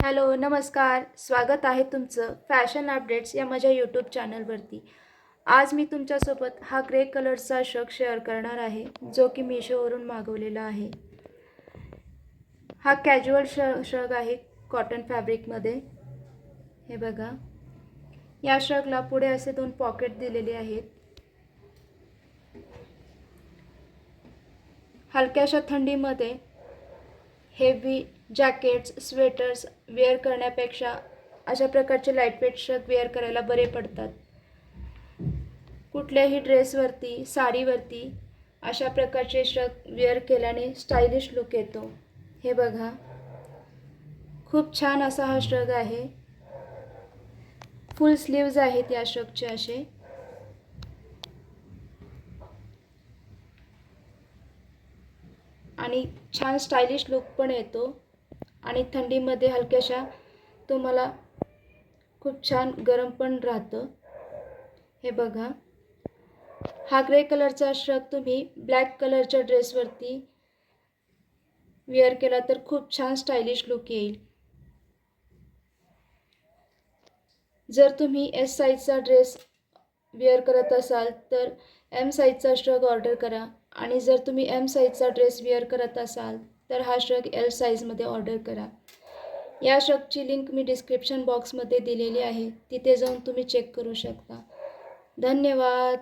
Hello नमस्कार, स्वागत आहे तुमचं फॅशन अपडेट्स या माझ्या यूट्यूब चॅनलवरती। आज मी तुमच्यासोबत हा ग्रे कलरचा शर्ट शेअर करणार आहे, जो की मीशोवरून मागवलेला आहे। हा कॅज्युअल शर्ट आहे कॉटन फॅब्रिकमध्ये। हे बघा, या शर्टला पुढे असे 2 पॉकेट दिलेले आहेत। हलक्याशा थंडीमध्ये हेवी जॅकेट्स, स्वेटर्स वेअर करण्यापेक्षा अशा प्रकारचे लाईटवेट शर्ट वेअर करायला बरे पडतात। कुठल्याही ड्रेसवरती, साडीवरती अशा प्रकारचे शर्ट वेअर केल्याने स्टायलिश लुक येतो। हे बघा, खूप छान असा हा शर्ट आहे। फुल स्लीव्ज आहेत या शर्टचे असे। आणि छान स्टायलिश लुक पण येतो आणि थंडीमध्ये हलक्याशा तुम्हाला खूप छान गरम पण राहतं। हे बघा, हा ग्रे कलरचा शर्ट तुम्ही ब्लॅक कलरच्या ड्रेसवरती वेअर केला तर खूप छान स्टायलिश लुक येईल। जर तुम्ही एस साईजचा ड्रेस वेअर करत असाल तर एम साईजचा शर्ट ऑर्डर करा, आणि जर तुम्ही एम साईजचा ड्रेस वेअर करत असाल तर हा शर्ट एल साईजमध्ये ऑर्डर करा। या शर्टची लिंक मी डिस्क्रिप्शन बॉक्समध्ये दिलेली आहे, तिथे जाऊन तुम्ही चेक करू शकता। धन्यवाद।